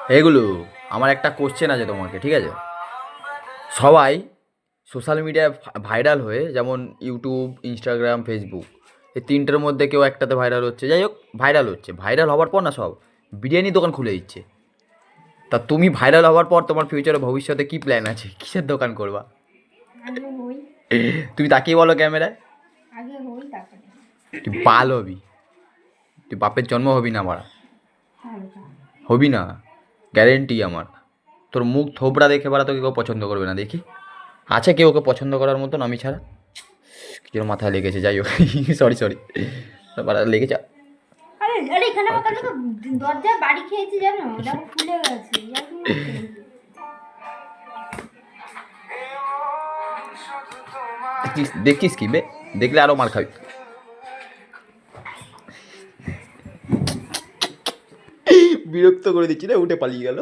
এগুলো আমার একটা কোশ্চেন আছে তোমাকে, ঠিক আছে? সবাই সোশ্যাল মিডিয়ায় ভাইরাল হয়ে, যেমন ইউটিউব, ইনস্টাগ্রাম, ফেসবুক, এই তিনটের মধ্যে কেউ একটাতে ভাইরাল হচ্ছে, যাই হোক ভাইরাল হচ্ছে, ভাইরাল হওয়ার পর না সব বিরিয়ানি দোকান খুলে দিচ্ছে। তা তুমি ভাইরাল হওয়ার পর তোমার ফিউচারে ভবিষ্যতে কী প্ল্যান আছে, কিসের দোকান করবা? আগে হই। তুমি তাকিয়ে বলো ক্যামেরায়। আগে হই তারপরে। তুই বাল হবি, তুই বাপের জন্ম হবি না মারা, হালকা। হবি না, গ্যারেন্টি আমার। তোর মুখ থোবড়া দেখে বাড়া তোকে কেউ পছন্দ করবে না, দেখি আছে কেউ ওকে পছন্দ করার মতন আমি ছাড়া? কিছু মাথায় লেগেছে, যাই হোক সরি সরি, বাড়া লেগেছে। আরে আরে এখানে আমার কাছে তো দরজায় বাড়ি খেয়েছি জানো, দেখো খুলে গেছে। দেখছিস কি বে? দেখলে আরো মার খাবি। বিরক্ত করে দিচ্ছি না, উঠে পালিয়ে গেল।